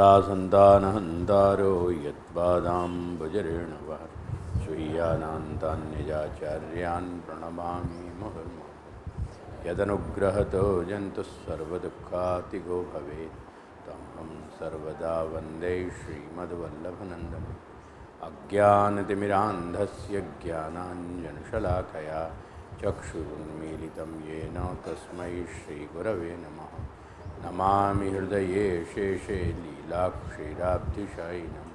हंता संतानहंतारो यत्पादाम्बुजरेणवः स्वीयानान्तान्निजाचार्यान् प्रणमामि मुहुर्मुहुः। यदनुग्रहतो जन्तुः सर्वदुःखातिगो भवेत् तमहं सर्वदा वन्दे श्रीमद्वल्लभनन्दनम्। अज्ञानतिमिरान्धस्य ज्ञानाञ्जनशलाकया चक्षुरुन्मीलितं येन तस्मै श्रीगुरवे नमः। नमामि हृदये शेषे लीलाक्षीराब्धिशयिनं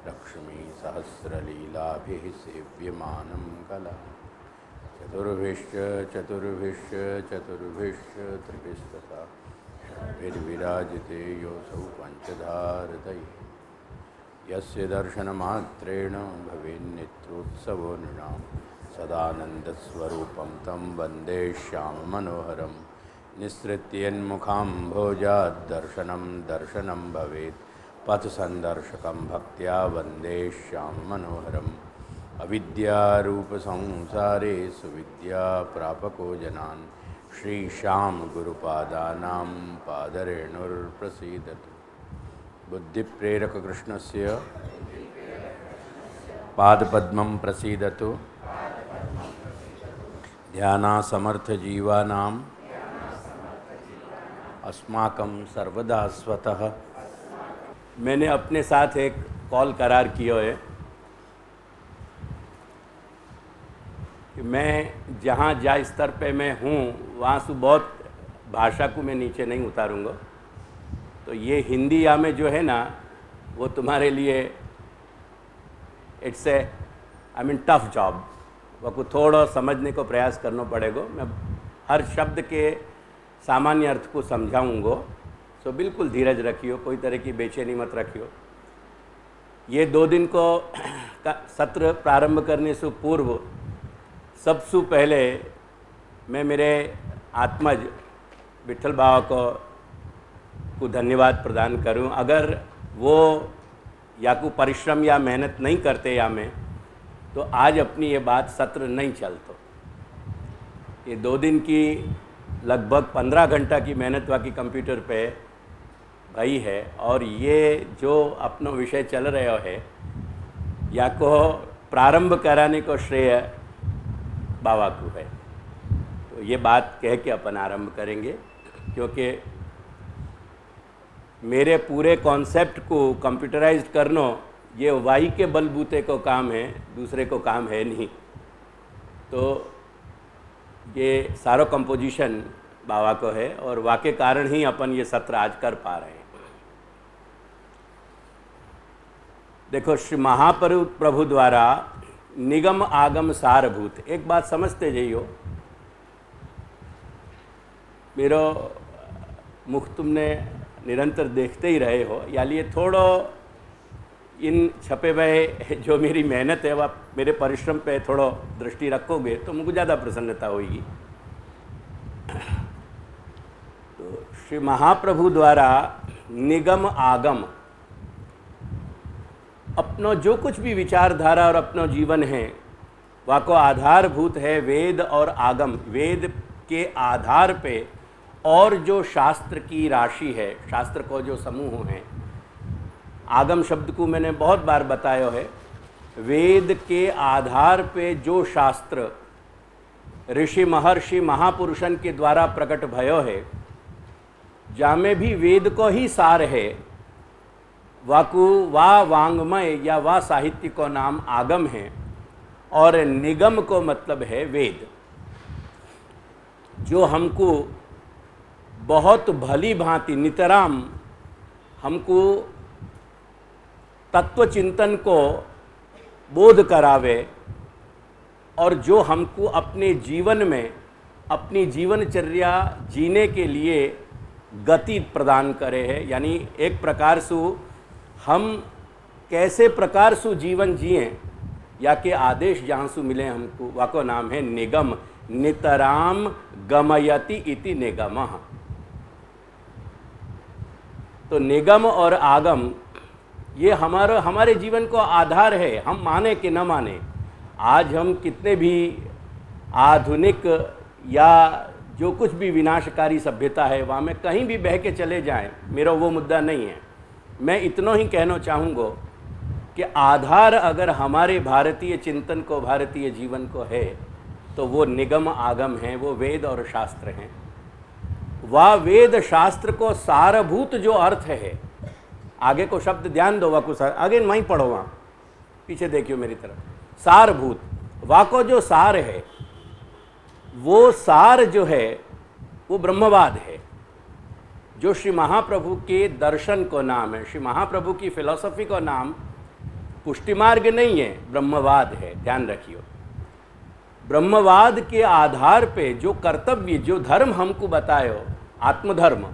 लक्ष्मीसहस्रलीलाभिः सेव्यमानं कला। चतुर्भिश्च त्रिभिस्तथा षड्भिर्विराजिते योऽसौ पञ्चधारतये। यस्य दर्शनमात्रेण भवेन्नित्योत्सवो नृणां सदानन्दस्वरूपं तं वन्दे श्याममनोहरं। निःसृत्यन्मुखाम्भोजाद्दर्शनं दर्शनं भवेत् पथसन्दर्शकं भक्त्या वन्दे श्याममनोहरम्। अविद्यारूपसंसारे सुविद्याप्रापको जनान् श्रीश्यामगुरुपादानां पादरेणुर्प्रसीदतु। बुद्धिप्रेरककृष्णस्य पादपद्मं प्रसीदतु। ध्यानासमर्थजीवानाम् अस्माकं सर्वदा स्वतः। मैंने अपने साथ एक कॉल करार किया है कि मैं जहाँ जिस स्तर पे मैं हूँ वहाँ से बहुत भाषा को मैं नीचे नहीं उतारूँगा। तो ये हिंदी या में जो है ना वो तुम्हारे लिए इट्स ए टफ जॉब। वो को थोड़ा समझने को प्रयास करना पड़ेगा। मैं हर शब्द के सामान्य अर्थ को समझाऊंगा, तो बिल्कुल धीरज रखियो, कोई तरह की बेचैनी मत रखियो। ये 2 दिन को सत्र प्रारंभ करने से पूर्व सबसे पहले मैं मेरे आत्मज विठल बाबा को धन्यवाद प्रदान करूं। अगर वो या को परिश्रम या मेहनत नहीं करते या मैं, तो आज अपनी ये बात सत्र नहीं चलता। ये 2 दिन की लगभग 15 घंटा की मेहनत वाकी कंप्यूटर पे भाई है, और ये जो अपना विषय चल रहा है या को प्रारंभ कराने को श्रेय बाबा को है। तो ये बात कह के अपन आरंभ करेंगे, क्योंकि मेरे पूरे कॉन्सेप्ट को कंप्यूटराइज्ड करना ये वाई के बलबूते को काम है, दूसरे को काम है नहीं। तो ये सारा कंपोजिशन बाबा को है, और वाके कारण ही अपन ये सत्र आज कर पा रहे हैं। देखो, श्री महाप्रभु द्वारा निगम आगम सारभूत, एक बात समझते जाइयो। मेरा मुख तुमने निरंतर देखते ही रहे हो, या लिए थोड़ा इन छपे हुए जो मेरी मेहनत है वह मेरे परिश्रम पे थोड़ा दृष्टि रखोगे तो मुझे ज़्यादा प्रसन्नता होगी। तो श्री महाप्रभु द्वारा निगम आगम, अपनो जो कुछ भी विचारधारा और अपनो जीवन है वह को आधारभूत है वेद और आगम। वेद के आधार पे और जो शास्त्र की राशि है, शास्त्र को जो समूह हैं, आगम शब्द को मैंने बहुत बार बताया है। वेद के आधार पे जो शास्त्र ऋषि महर्षि महापुरुषन के द्वारा प्रकट भयो है, जामे भी वेद को ही सार है, वाकु वा वांग्मय या वा साहित्य को नाम आगम है, और निगम को मतलब है वेद, जो हमको बहुत भली भांति नितराम हमको तत्व चिंतन को बोध करावे, और जो हमको अपने जीवन में अपनी जीवनचर्या जीने के लिए गति प्रदान करे है। यानी एक प्रकार से हम कैसे प्रकार से जीवन जिए या के आदेश जहाँ से मिले हमको, वाको नाम है निगम। नितराम गमयति इति निगमः। तो निगम और आगम ये हमारे जीवन को आधार है, हम माने कि न माने। आज हम कितने भी आधुनिक या जो कुछ भी विनाशकारी सभ्यता है वहाँ में कहीं भी बह के चले जाएं, मेरा वो मुद्दा नहीं है। मैं इतना ही कहना चाहूँगा कि आधार अगर हमारे भारतीय चिंतन को, भारतीय जीवन को है, तो वो निगम आगम हैं, वो वेद और शास्त्र हैं। वह वेद शास्त्र को सारभूत जो अर्थ है, आगे को शब्द ध्यान दो, वाको सार, आगे वहीं पढ़ो, वहाँ पीछे देखियो मेरी तरफ, सारभूत, वाको जो सार है, वो सार जो है वो ब्रह्मवाद है, जो श्री महाप्रभु के दर्शन को नाम है, श्री महाप्रभु की फिलॉसफी को नाम पुष्टि मार्ग नहीं है, ब्रह्मवाद है, ध्यान रखियो। ब्रह्मवाद के आधार पे जो कर्तव्य, जो धर्म हमको बतायो, आत्मधर्म,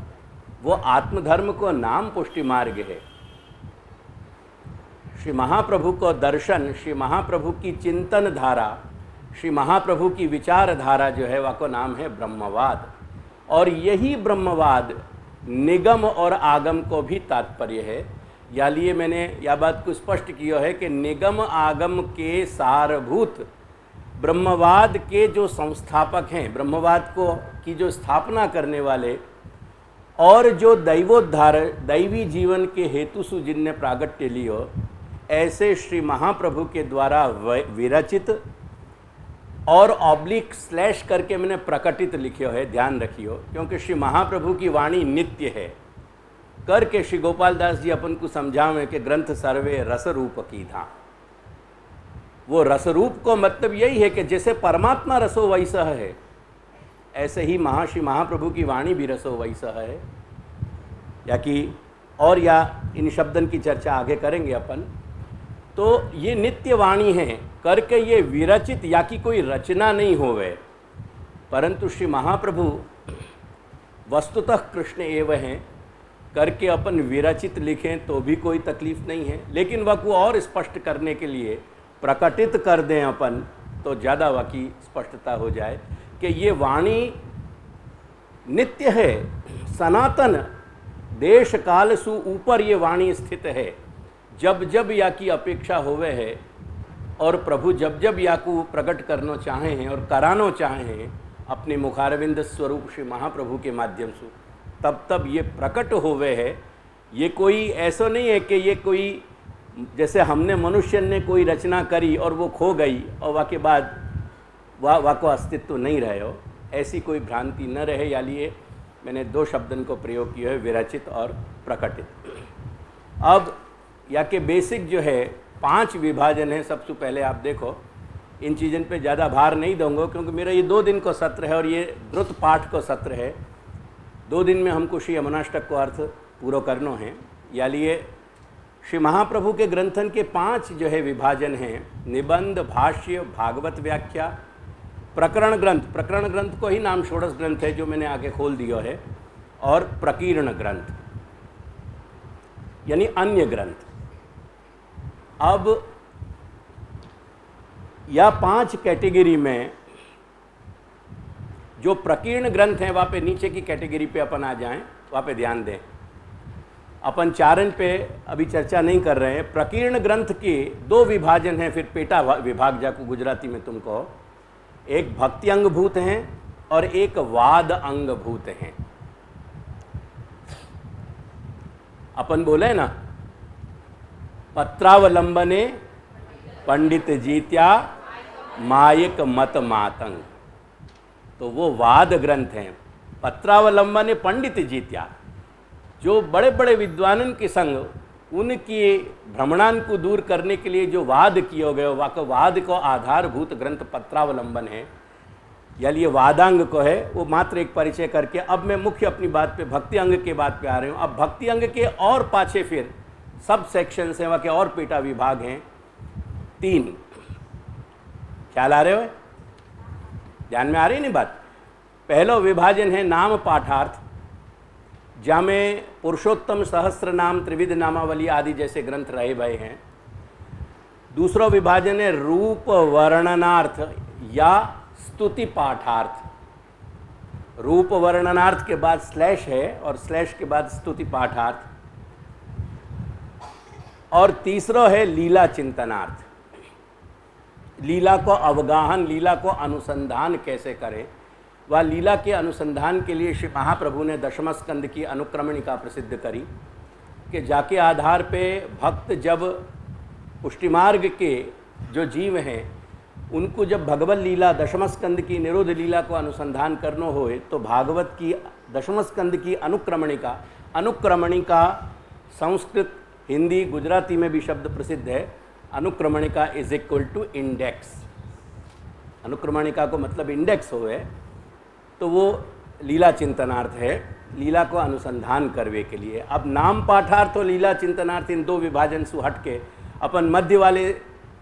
वो आत्मधर्म को नाम पुष्टि मार्ग है। श्री महाप्रभु को दर्शन, श्री महाप्रभु की चिंतन धारा, श्री महाप्रभु की विचारधारा जो है वह को नाम है ब्रह्मवाद। और यही ब्रह्मवाद निगम और आगम को भी तात्पर्य है। या लिए मैंने यह बात को स्पष्ट किया है कि निगम आगम के सारभूत ब्रह्मवाद के जो संस्थापक हैं, ब्रह्मवाद को की जो स्थापना करने वाले और जो दैवोद्धार, दैवी जीवन के हेतु सु जिनने प्रागट्य लियो, ऐसे श्री महाप्रभु के द्वारा विरचित और ऑब्लिक स्लैश करके मैंने प्रकटित लिखियो है, ध्यान रखियो, क्योंकि श्री महाप्रभु की वाणी नित्य है। करके श्री गोपाल दास जी अपन को समझावें कि ग्रंथ सर्वे रस रूप की था। वो रस रूप को मतलब यही है कि जैसे परमात्मा रसो वैसा है, ऐसे ही श्री महाप्रभु की वाणी भी रसो वैसा है। या कि और या इन शब्दन की चर्चा आगे करेंगे अपन। तो ये नित्य वाणी है, करके ये विरचित या कि कोई रचना नहीं होवे, परंतु श्री महाप्रभु वस्तुतः कृष्ण एवं हैं, करके अपन विरचित लिखें तो भी कोई तकलीफ नहीं है, लेकिन वह को और स्पष्ट करने के लिए प्रकटित कर दें अपन, तो ज़्यादा वह की स्पष्टता हो जाए कि ये वाणी नित्य है, सनातन, देश काल सु ऊपर ये वाणी स्थित है। जब जब या की अपेक्षा होवे है और प्रभु जब जब या को प्रकट करना चाहे हैं और कराना चाहे हैं अपने मुखारविंद स्वरूप श्री महाप्रभु के माध्यम से, तब तब ये प्रकट होवे है। ये कोई ऐसा नहीं है कि ये कोई जैसे हमने मनुष्य ने कोई रचना करी और वो खो गई और वह के बाद वह को अस्तित्व नहीं रहे हो, ऐसी कोई भ्रांति न रहे। या लिए मैंने दो शब्दन को प्रयोग किया है, विरचित और प्रकटित। अब या के बेसिक जो है 5 विभाजन है। सबसे पहले आप देखो, इन चीज़ों पे ज़्यादा भार नहीं दूंगा क्योंकि मेरा ये 2 दिन का सत्र है और ये द्रुत पाठ का सत्र है। 2 दिन में हमको श्री यमुनाष्टक को अर्थ पूरा करना है। या लिए श्री महाप्रभु के ग्रंथन के 5 जो है विभाजन हैं, निबंध, भाष्य, भागवत व्याख्या, प्रकरण ग्रंथ। प्रकरण ग्रंथ को ही नाम षोडश ग्रंथ है जो मैंने आगे खोल दिया है, और प्रकीर्ण ग्रंथ यानी अन्य ग्रंथ। अब या 5 कैटेगरी में जो प्रकीर्ण ग्रंथ हैं वहाँ पे नीचे की कैटेगरी पे अपन आ जाएं, वहाँ पे ध्यान दें। अपन चारण पे अभी चर्चा नहीं कर रहे हैं। प्रकीर्ण ग्रंथ के 2 विभाजन हैं, फिर पेटा विभाग जाको गुजराती में तुमको, एक भक्ति अंगभूत हैं और एक वाद अंगभूत हैं। अपन बोले ना, पत्रावलंबने पंडित जीत्या मायक मत मातंग, तो वो वाद ग्रंथ हैं। पत्रावलंबने पंडित जीत्या, जो बड़े बड़े विद्वानों के संग उनकी भ्रमणान को दूर करने के लिए जो वाद किए गए, वाद को आधारभूत ग्रंथ पत्रावलंबन है। या लिए वादांग को है, वो मात्र एक परिचय करके अब मैं मुख्य अपनी बात पे भक्ति अंग के बात पे आ रहे हूँ। अब भक्ति अंग के और पाछे फिर सब सेक्शन हैं, वहाँ के और पेटा विभाग हैं 3। ख्याल आ रहे हो? ध्यान में आ रही नहीं बात? पहला विभाजन है नाम पाठार्थ, जहाँ में पुरुषोत्तम सहस्त्र नाम, त्रिविध नामावली आदि जैसे ग्रंथ रहे भए हैं। दूसरा विभाजन है रूप वर्णनार्थ या स्तुति पाठार्थ। रूप वर्णनार्थ के बाद स्लैश है और स्लैश के बाद स्तुति पाठार्थ। और तीसरा है लीला चिंतनार्थ, लीला को अवगाहन, लीला को अनुसंधान कैसे करें। वह लीला के अनुसंधान के लिए श्री महाप्रभु ने दशम स्कंद की अनुक्रमणिका प्रसिद्ध करी। कि जाके आधार पे भक्त जब पुष्टि मार्ग के जो जीव हैं उनको जब भगवत लीला दशम स्कंद की निरोध लीला को अनुसंधान करनो होए तो भागवत की दशम स्कंद की अनुक्रमणिका संस्कृत हिंदी गुजराती में भी शब्द प्रसिद्ध है। अनुक्रमणिका इज इक्वल टू इंडेक्स। अनुक्रमणिका को मतलब इंडेक्स होवे तो वो लीला चिंतनार्थ है, लीला को अनुसंधान करवे के लिए। अब नाम पाठार्थ और लीला चिंतनार्थ इन दो विभाजन से हट के अपन मध्य वाले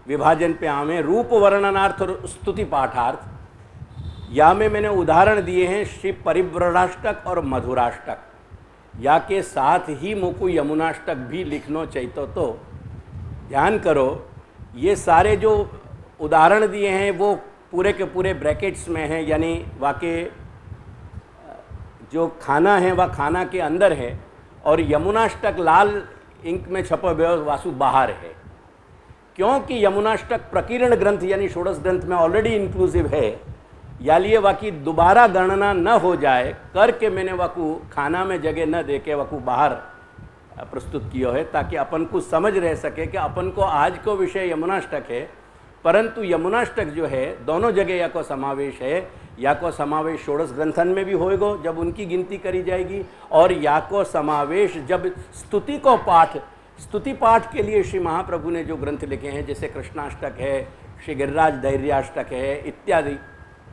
विभाजन पे आवे रूप वर्णनार्थ और स्तुति पाठार्थ। या में मैंने उदाहरण दिए हैं श्री परिव्रणाष्टक और मधुराष्टक, या के साथ ही मुकु यमुनाष्टक भी लिखनो चाहिए। तो ध्यान करो, ये सारे जो उदाहरण दिए हैं वो पूरे के पूरे ब्रैकेट्स में हैं, यानी वाके जो खाना है वह खाना के अंदर है और यमुनाष्टक लाल इंक में छपा हुआ वासु बाहर है। क्योंकि यमुनाष्टक प्रकीर्ण ग्रंथ यानी षोडश ग्रंथ में ऑलरेडी इंक्लूसिव है, या लिए वाकी दोबारा गणना न हो जाए करके मैंने वाकू खाना में जगह न दे के वाकू बाहर प्रस्तुत किया है, ताकि अपन को समझ रह सके कि अपन को आज को विषय यमुनाष्टक है, परंतु यमुनाष्टक जो है दोनों जगह या को समावेश है। या को समावेश षोडश ग्रंथन में भी होएगा जब उनकी गिनती करी जाएगी, और या को समावेश जब स्तुति पाठ के लिए श्री महाप्रभु ने जो ग्रंथ लिखे हैं, जैसे कृष्णाष्टक है, श्री गिरिराज धैर्याष्टक है इत्यादि,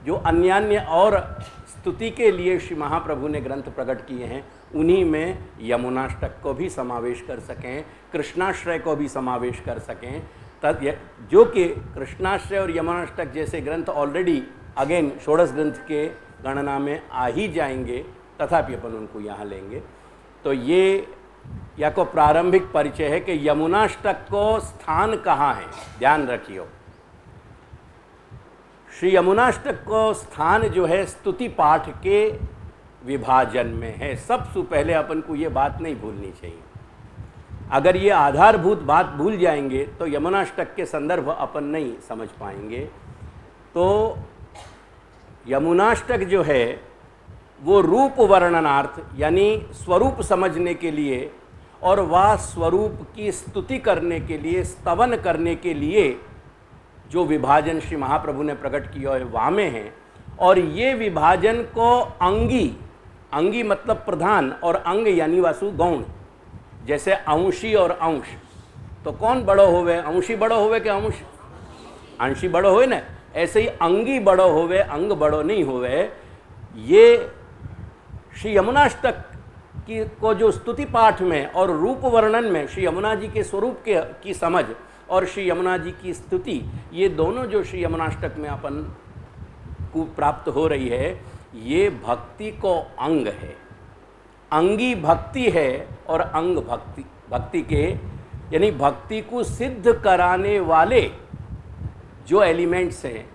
जो अन्यान्य और स्तुति के लिए श्री महाप्रभु ने ग्रंथ प्रकट किए हैं, उन्हीं में यमुनाष्टक को भी समावेश कर सकें, कृष्णाश्रय को भी समावेश कर सकें। जो कि कृष्णाश्रय और यमुनाष्टक जैसे ग्रंथ ऑलरेडी अगेन षोडश ग्रंथ के गणना में आ ही जाएंगे, तथापि अपन उनको यहाँ लेंगे। तो ये या को प्रारंभिक परिचय है कि यमुनाष्टक को स्थान कहाँ है। ध्यान रखियो, श्री यमुनाष्टक को स्थान जो है स्तुति पाठ के विभाजन में है। सबसे पहले अपन को ये बात नहीं भूलनी चाहिए। अगर ये आधारभूत बात भूल जाएंगे तो यमुनाष्टक के संदर्भ अपन नहीं समझ पाएंगे। तो यमुनाष्टक जो है वो रूप वर्णनार्थ यानी स्वरूप समझने के लिए और वह स्वरूप की स्तुति करने के लिए, स्तवन करने के लिए जो विभाजन श्री महाप्रभु ने प्रकट किया है वहाँ में है। और ये विभाजन को अंगी मतलब प्रधान और अंग यानी वासु गौण, जैसे अंशी और अंश, तो कौन बड़ो होवे, अंशी बड़ो होवे कि अंशी बड़ो होवे ना, ऐसे ही अंगी बड़ो होवे, अंग बड़ो नहीं होवे। ये श्री यमुनाष्टक की को जो स्तुति पाठ में और रूप वर्णन में श्री यमुना जी के स्वरूप की समझ और श्री यमुना जी की स्तुति, ये दोनों जो श्री यमुनाष्टक में अपन को प्राप्त हो रही है, ये भक्ति को अंग है। अंगी भक्ति है और अंग भक्ति के यानी भक्ति को सिद्ध कराने वाले जो एलिमेंट्स हैं,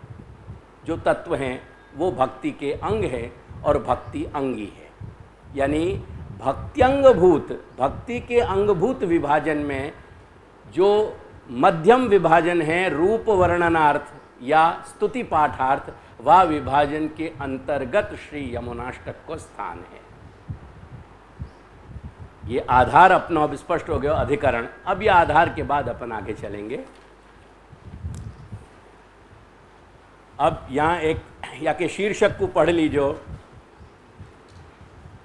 जो तत्व हैं, वो भक्ति के अंग है और भक्ति अंगी है। यानी भक्त्यंगभूत, भक्ति के अंगभूत विभाजन में जो मध्यम विभाजन है रूप वर्णनार्थ या स्तुति पाठार्थ, वह विभाजन के अंतर्गत श्री यमुनाष्टक को स्थान है। ये आधार अपना अब स्पष्ट हो गया, अधिकरण। अब ये आधार के बाद अपन आगे चलेंगे। अब यहाँ एक या के शीर्षक को पढ़ लीजिए,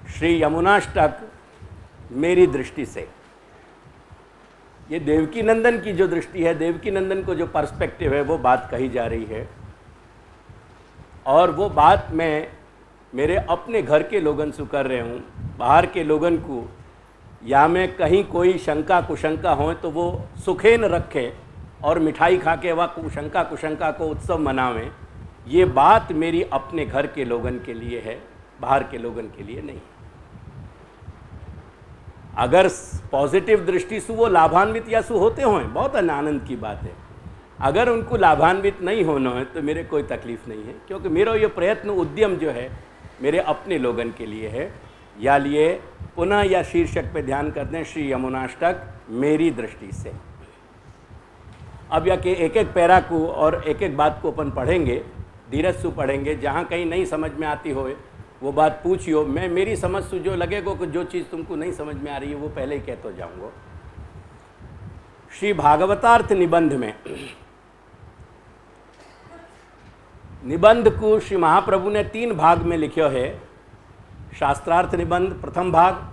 श्री यमुनाष्टक मेरी दृष्टि से। ये देवकी नंदन की जो दृष्टि है, देवकी नंदन को जो पर्सपेक्टिव है, वो बात कही जा रही है। और वो बात मैं मेरे अपने घर के लोगन से कर रहे हूँ। बाहर के लोगन को या में कहीं कोई शंका कुशंका हो तो वो सुखेन रखे और मिठाई खा के वह शंका कुशंका को उत्सव मनावें। ये बात मेरी अपने घर के लोगन के लिए है, बाहर के लोगन के लिए नहीं। अगर पॉजिटिव दृष्टि से वो लाभान्वित या सु होते हों, बहुत आनंद की बात है। अगर उनको लाभान्वित नहीं होना है तो मेरे कोई तकलीफ नहीं है, क्योंकि मेरा ये प्रयत्न उद्यम जो है मेरे अपने लोगन के लिए है। या लिए पुनः या शीर्षक पे ध्यान करते हैं, श्री यमुनाष्टक मेरी दृष्टि से। अब या कि एक एक पैरा को और एक एक बात को अपन पढ़ेंगे, धीरज से पढ़ेंगे। जहाँ कहीं नहीं समझ में आती हो वो बात पूछियो, मैं मेरी समझ से जो लगेगा कि जो चीज़ तुमको नहीं समझ में आ रही है वो पहले ही कह तो जाऊंगा। श्री भागवतार्थ निबंध में निबंध को श्री महाप्रभु ने 3 भाग में लिखो है। शास्त्रार्थ निबंध प्रथम भाग,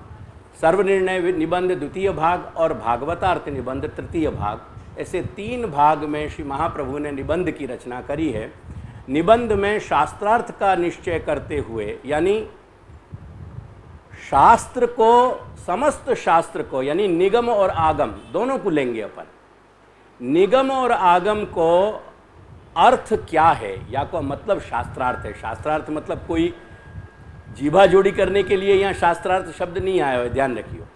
सर्वनिर्णय निबंध द्वितीय भाग और भागवतार्थ निबंध तृतीय भाग, ऐसे 3 भाग में श्री महाप्रभु ने निबंध की रचना करी है। निबंध में शास्त्रार्थ का निश्चय करते हुए, यानी शास्त्र को, समस्त शास्त्र को, यानी निगम और आगम दोनों को लेंगे अपन। निगम और आगम को अर्थ क्या है या को मतलब शास्त्रार्थ है। शास्त्रार्थ मतलब कोई जीभा जोड़ी करने के लिए यहाँ शास्त्रार्थ शब्द नहीं आया है, ध्यान रखियो।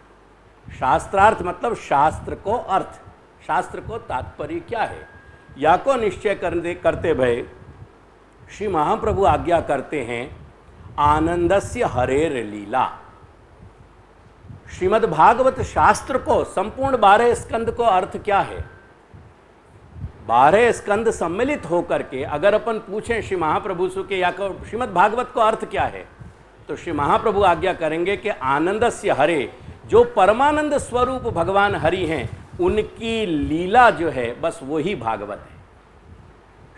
शास्त्रार्थ मतलब शास्त्र को अर्थ, शास्त्र को तात्पर्य क्या है या को निश्चय करते भय श्री महाप्रभु आज्ञा करते हैं आनंदस्य हरेर लीला। श्रीमद् भागवत शास्त्र को संपूर्ण 12 स्कंद को अर्थ क्या है, 12 स्कंद सम्मिलित होकर के अगर अपन पूछें श्री महाप्रभु से कि या श्रीमद् भागवत को अर्थ क्या है, तो श्री महाप्रभु आज्ञा करेंगे कि आनंदस्य हरे, जो परमानंद स्वरूप भगवान हरि हैं उनकी लीला जो है बस वही भागवत है।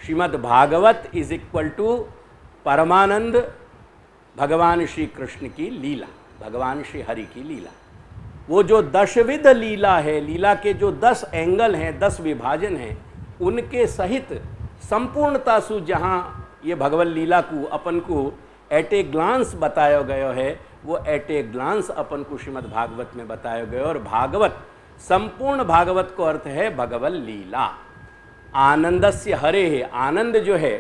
Shrimad Bhagavat is equal to परमानंद भगवान श्री कृष्ण की लीला, भगवान श्री हरि की लीला। वो जो 10विध लीला है, लीला के जो 10 एंगल हैं, 10 विभाजन हैं, उनके सहित संपूर्णता से जहाँ ये भगवत लीला को अपन को एट ए ग्लांस बताया गया है, वो एट ए ग्लांस अपन को श्रीमद् भागवत में बताया गया। और भागवत, संपूर्ण भागवत को अर्थ है भगवत लीला। आनंदस्य हरे है, आनंद जो है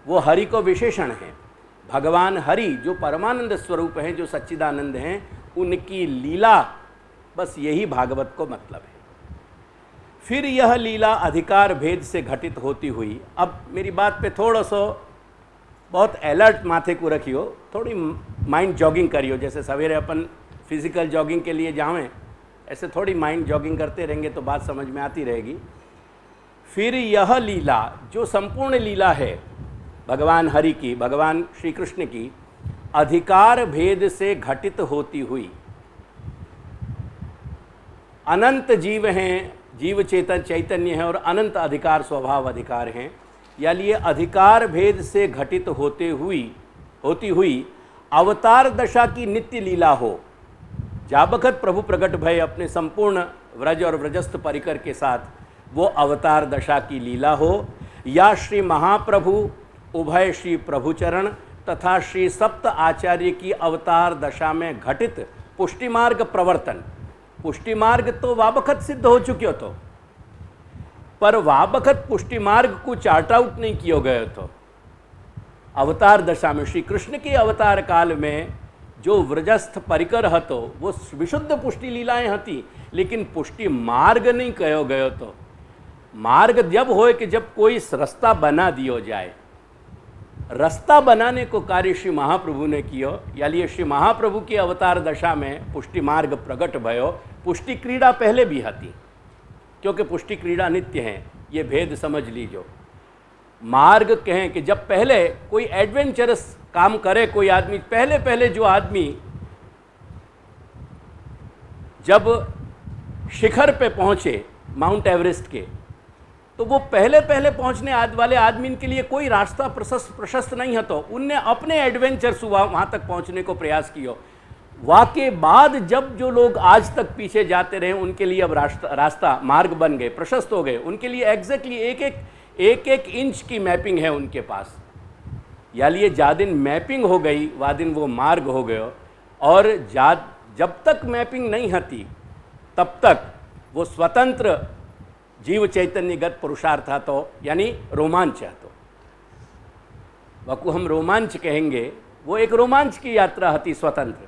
वो हरि को विशेषण है। भगवान हरि जो परमानंद स्वरूप हैं, जो सच्चिदानंद हैं, उनकी लीला, बस यही भागवत को मतलब है। फिर यह लीला अधिकार भेद से घटित होती हुई, अब मेरी बात पे थोड़ा सा बहुत अलर्ट माथे को रखियो, थोड़ी माइंड जॉगिंग करियो। जैसे सवेरे अपन फिजिकल जॉगिंग के लिए जावें, ऐसे थोड़ी माइंड जॉगिंग करते रहेंगे तो बात समझ में आती रहेगी। फिर यह लीला जो संपूर्ण लीला है भगवान हरि की, भगवान श्री कृष्ण की, अधिकार भेद से घटित होती हुई, अनंत जीव हैं, जीव चेतन चैतन्य है और अनंत अधिकार स्वभाव अधिकार हैं, यानी ये अधिकार भेद से घटित होती हुई अवतार दशा की नित्य लीला हो। जा बखत प्रभु प्रकट भय अपने संपूर्ण व्रज और व्रजस्थ परिकर के साथ, वो अवतार दशा की लीला हो, या श्री महाप्रभु उभय श्री प्रभुचरण तथा श्री सप्त आचार्य की अवतार दशा में घटित पुष्टि मार्ग प्रवर्तन। पुष्टि मार्ग तो वाबखत सिद्ध हो चुके हो, तो पर वाबखत पुष्टि मार्ग को चार्ट आउट नहीं किया गया। तो अवतार दशा में श्री कृष्ण के अवतार काल में जो व्रजस्थ परिकर हतो वो विशुद्ध पुष्टि लीलाएं हती, लेकिन पुष्टि मार्ग नहीं कहो गयो। तो मार्ग जब होए कि जब कोई रास्ता बना दियो जाए, रास्ता बनाने को कार्य श्री महाप्रभु ने कियो, यानी श्री महाप्रभु की अवतार दशा में पुष्टि मार्ग प्रकट भयो। पुष्टि क्रीड़ा पहले भी हती, क्योंकि पुष्टि क्रीड़ा नित्य है, ये भेद समझ लीजो। मार्ग कहें कि जब पहले कोई एडवेंचरस काम करे कोई आदमी, पहले जो आदमी जब शिखर पे पहुंचे माउंट एवरेस्ट के, तो वो पहले पहुंचने वाले आदमी के लिए कोई रास्ता प्रशस्त नहीं है, तो उनने अपने एडवेंचर से वहाँ तक पहुंचने को प्रयास किया। वाके बाद जब जो लोग आज तक पीछे जाते रहे, उनके लिए अब रास्ता मार्ग बन गए, प्रशस्त हो गए, उनके लिए एग्जैक्टली एक इंच की मैपिंग है उनके पास। यानी ये जा दिन मैपिंग हो गई, वा दिन वो मार्ग हो गयो। और जब तक मैपिंग नहीं हती तब तक वो स्वतंत्र जीव चैतन्यगत पुरुषार्थ था, तो यानी रोमांच है। तो वकु हम रोमांच कहेंगे, वो एक रोमांच की यात्रा हती स्वतंत्र।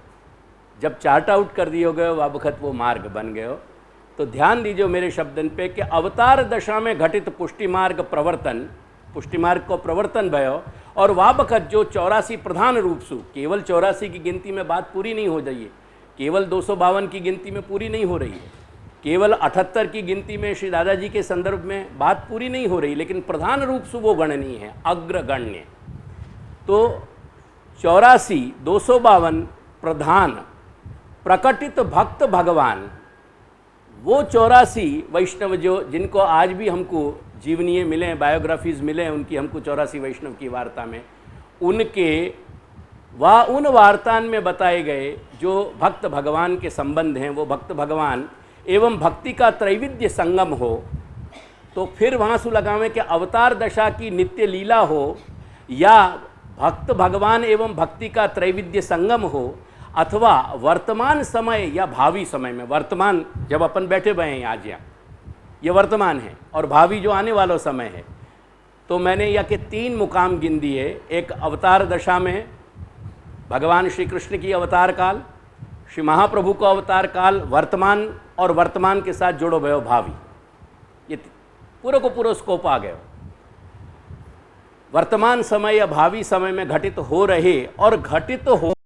जब चार्ट आउट कर दियो गयो वह बखत वो मार्ग बन गयो। तो ध्यान दीजिए मेरे शब्दन पे कि अवतार दशा में घटित पुष्टि मार्ग प्रवर्तन, पुष्टि मार्ग को प्रवर्तन भयो, और वह बखत जो 84 प्रधान रूप से, केवल 84 की गिनती में बात पूरी नहीं हो रही है, केवल 252 की गिनती में पूरी नहीं हो रही है, केवल 78 की गिनती में श्री दादाजी के संदर्भ में बात पूरी नहीं हो रही, लेकिन प्रधान रूप से वो गणनीय है, अग्रगण्य। तो 84 252 प्रधान प्रकटित भक्त भगवान, वो 84 वैष्णव जो जिनको आज भी हमको जीवनीय मिले हैं, बायोग्राफीज़ मिले हैं उनकी हमको 84 वैष्णव की वार्ता में, उनके उन वार्तान में बताए गए जो भक्त भगवान के संबंध हैं, वो भक्त भगवान एवं भक्ति का त्रैविध्य संगम हो। तो फिर वहाँ से लगावें कि अवतार दशा की नित्य लीला हो या भक्त भगवान एवं भक्ति का त्रैविध्य संगम हो, अथवा वर्तमान समय या भावी समय में, वर्तमान जब अपन बैठे हुए हैं आज यहाँ, ये वर्तमान है, और भावी जो आने वाला समय है। तो मैंने यह कि 3 मुकाम गिन दिए। एक अवतार दशा में भगवान श्री कृष्ण की अवतार काल, श्री महाप्रभु का अवतार काल, वर्तमान और वर्तमान के साथ जोड़ो भयो भावी, ये पूरा को पूरा स्कोप आ गया। वर्तमान समय या भावी समय में घटित हो रहे और घटित हो